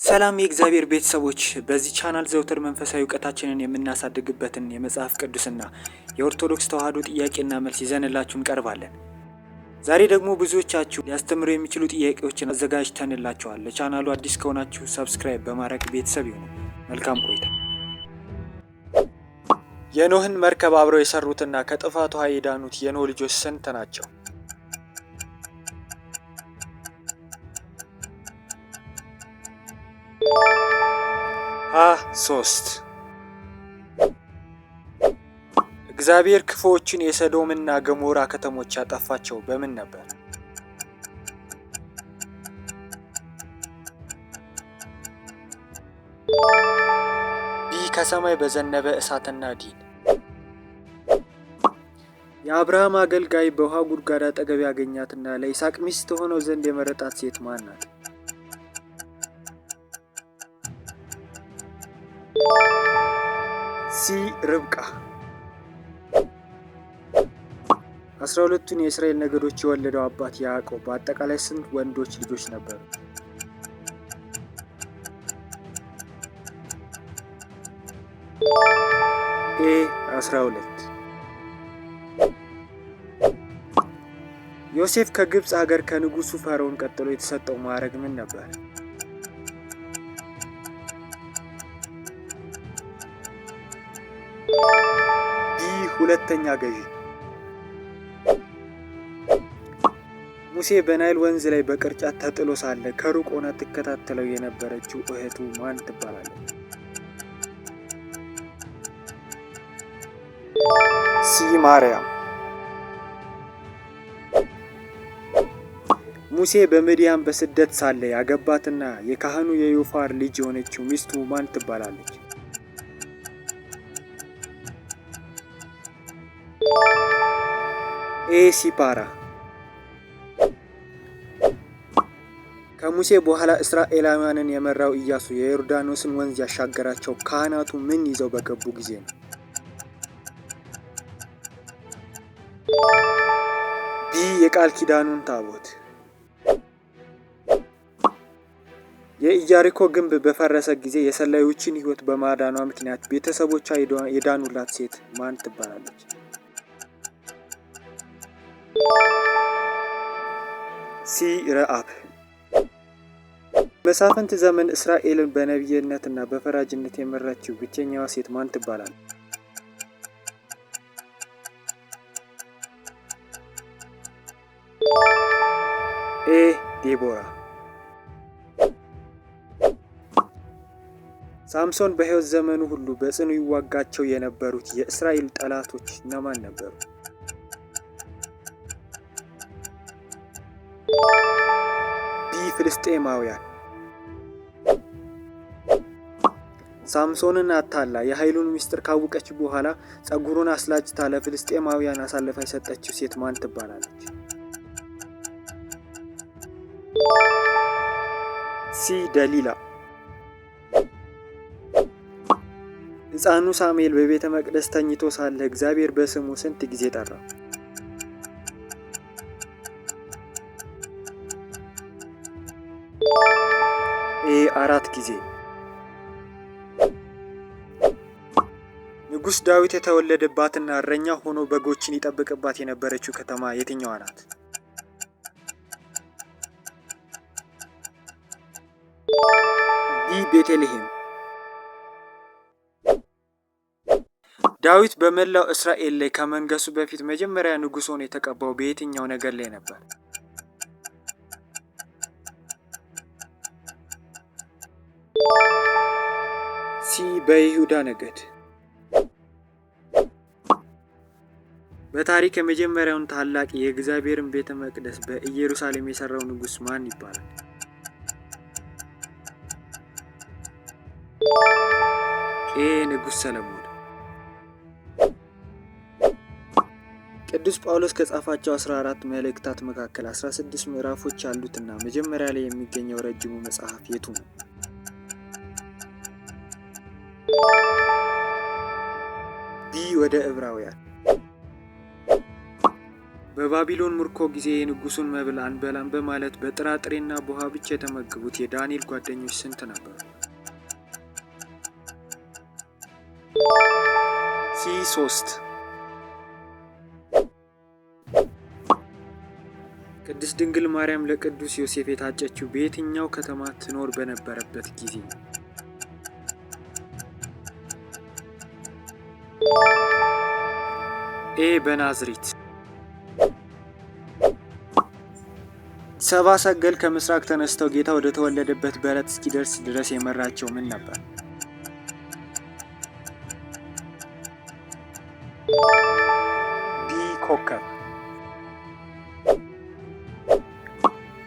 ሰላም የእግዚአብሔር ቤተሰቦች፣ በዚህ ቻናል ዘውትር መንፈሳዊ እውቀታችንን የምናሳድግበትን የመጽሐፍ ቅዱስና የኦርቶዶክስ ተዋሕዶ ጥያቄና መልስ ይዘንላችሁ እንቀርባለን። ዛሬ ደግሞ ብዙዎቻችሁ ሊያስተምሩ የሚችሉ ጥያቄዎችን አዘጋጅተንላችኋል። ለቻናሉ አዲስ ከሆናችሁ ሰብስክራይብ በማድረግ ቤተሰብ ይሁኑ። መልካም ቆይታ። የኖህን መርከብ አብረው የሰሩትና ከጥፋት ውሃ የዳኑት የኖህ ልጆች ስንት ናቸው? ሶስት። እግዚአብሔር ክፉዎችን የሰዶምና ገሞራ ከተሞች ያጠፋቸው በምን ነበር? ቢ ከሰማይ በዘነበ እሳትና ዲን። የአብርሃም አገልጋይ በውሃ ጉድጓድ አጠገብ ያገኛትና ለይስሐቅ ሚስት ሆነው ዘንድ የመረጣት ሴት ማን ናት? ሲ ርብቃ። 12ቱን የእስራኤል ነገዶች የወለደው አባት ያዕቆብ በአጠቃላይ ስንት ወንዶች ልጆች ነበሩ? ኤ 12። ዮሴፍ ከግብፅ ሀገር ከንጉሱ ፈርዖን ቀጥሎ የተሰጠው ማዕረግ ምን ነበር? ሁለተኛ ገዢ። ሙሴ በናይል ወንዝ ላይ በቅርጫት ተጥሎ ሳለ ከሩቅ ሆና ትከታተለው የነበረችው እህቱ ማን ትባላለች? ሲ ማርያም። ሙሴ በምድያም በስደት ሳለ ያገባትና የካህኑ የዮፋር ልጅ የሆነችው ሚስቱ ማን ትባላለች? ኤ ሲፓራ። ከሙሴ በኋላ እስራኤላውያንን የመራው ኢያሱ የዮርዳኖስን ወንዝ ያሻገራቸው ካህናቱ ምን ይዘው በገቡ ጊዜ ነው? ቢ የቃል ኪዳኑን ታቦት። የኢያሪኮ ግንብ በፈረሰ ጊዜ የሰላዮችን ሕይወት በማዳኗ ምክንያት ቤተሰቦቿ የዳኑላት ሴት ማን ትባላለች? ሲ ረአብ። መሳፍንት ዘመን እስራኤልን በነቢይነትና በፈራጅነት የመራችው ብቸኛዋ ሴት ማን ትባላለች? ኤ ዴቦራ። ሳምሶን በሕይወት ዘመኑ ሁሉ በጽኑ ይዋጋቸው የነበሩት የእስራኤል ጠላቶች እነማን ነበሩ? ቢ ፍልስጤማውያን። ሳምሶንን አታላ የኃይሉን ምስጢር ካወቀች በኋላ ጸጉሩን አስላጭታ ለፍልስጤማውያን አሳልፋ የሰጠችው ሴት ማን ትባላለች? ሲ ደሊላ። ሕፃኑ ሳሙኤል በቤተ መቅደስ ተኝቶ ሳለ እግዚአብሔር በስሙ ስንት ጊዜ ጠራ? ኤ 4 ጊዜ። ንጉሥ ዳዊት የተወለደባትና እረኛ ሆኖ በጎችን ይጠብቅባት የነበረችው ከተማ የትኛዋ ናት? ቢ ቤተልሔም። ዳዊት በመላው እስራኤል ላይ ከመንገሱ በፊት መጀመሪያ ንጉሥ ሆኖ የተቀባው በየትኛው ነገር ላይ ነበር? ሲ በይሁዳ ነገድ። በታሪክ የመጀመሪያውን ታላቅ የእግዚአብሔርን ቤተ መቅደስ በኢየሩሳሌም የሰራው ንጉሥ ማን ይባላል? ኤ ንጉሥ ሰለሞን። ቅዱስ ጳውሎስ ከጻፋቸው 14 መልእክታት መካከል 16 ምዕራፎች ያሉትና መጀመሪያ ላይ የሚገኘው ረጅሙ መጽሐፍ የቱ ነው? ቢ ወደ ዕብራውያን። በባቢሎን ምርኮ ጊዜ የንጉሱን መብል አንበላም በማለት በጥራጥሬና በውሃ ብቻ የተመገቡት የዳንኤል ጓደኞች ስንት ነበሩ? C3 ቅድስት ድንግል ማርያም ለቅዱስ ዮሴፍ የታጨችው በየትኛው ከተማ ትኖር በነበረበት ጊዜ ነው? ኤ በናዝሬት። ሰብአ ሰገል ከምስራቅ ተነስተው ጌታ ወደ ተወለደበት በረት እስኪደርስ ድረስ የመራቸው ምን ነበር? ቢ ኮከብ።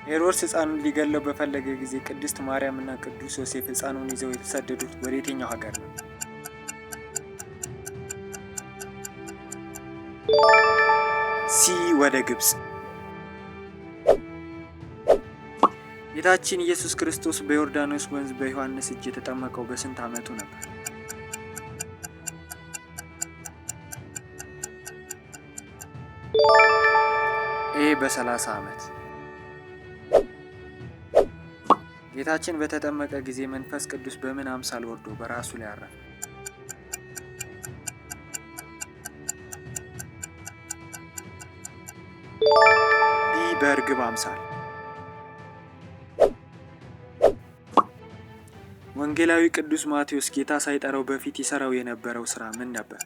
ሄሮድስ ሕፃኑን ሊገለው በፈለገ ጊዜ ቅድስት ማርያም እና ቅዱስ ዮሴፍ ሕፃኑን ይዘው የተሰደዱት ወደ የትኛው ሀገር ነው? ሲ ወደ ግብጽ። ጌታችን ኢየሱስ ክርስቶስ በዮርዳኖስ ወንዝ በዮሐንስ እጅ የተጠመቀው በስንት ዓመቱ ነበር? ኤ በ30 ዓመት። ጌታችን በተጠመቀ ጊዜ መንፈስ ቅዱስ በምን አምሳል ወርዶ በራሱ ላይ አረፈ? ቢ በእርግብ አምሳል። ወንጌላዊ ቅዱስ ማቴዎስ ጌታ ሳይጠራው በፊት ይሰራው የነበረው ስራ ምን ነበር?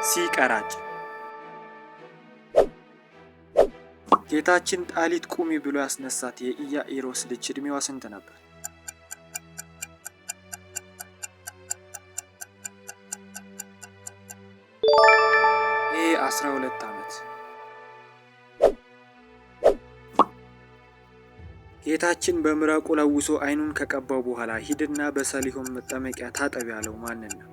ሲ ቀራጭ። ጌታችን ጣሊት ቁሚ ብሎ ያስነሳት የኢያኢሮስ ልጅ እድሜዋ ስንት ነበር? ኤ 12 ዓመት። ጌታችን በምራቁ ለውሶ አይኑን ከቀባው በኋላ ሂድና በሰሊሆም መጠመቂያ ታጠብ ያለው ማንን ነው?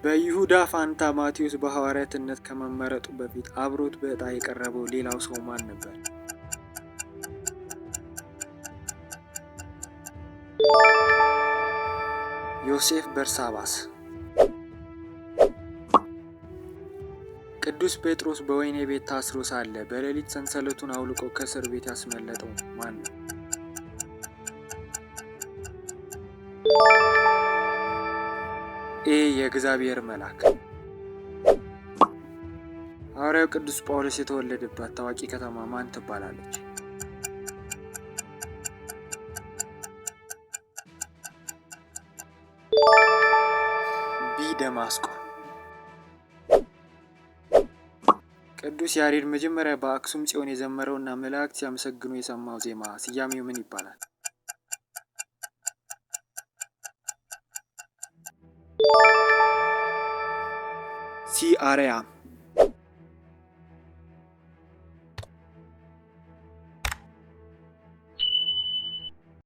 በይሁዳ ፋንታ ማቴዎስ በሐዋርያትነት ከመመረጡ በፊት አብሮት በዕጣ የቀረበው ሌላው ሰው ማን ነበር? ዮሴፍ በርሳባስ። ቅዱስ ጴጥሮስ በወህኒ ቤት ታስሮ ሳለ በሌሊት ሰንሰለቱን አውልቆ ከእስር ቤት ያስመለጠው ማን ነው? ኤ የእግዚአብሔር መልአክ። ሐዋርያው ቅዱስ ጳውሎስ የተወለደባት ታዋቂ ከተማ ማን ትባላለች? ቢ ደማስቆ። ቅዱስ ያሬድ መጀመሪያ በአክሱም ጽዮን የዘመረውና መላእክት ሲያመሰግኑ የሰማው ዜማ ስያሜው ምን ይባላል? ሲ አርያም።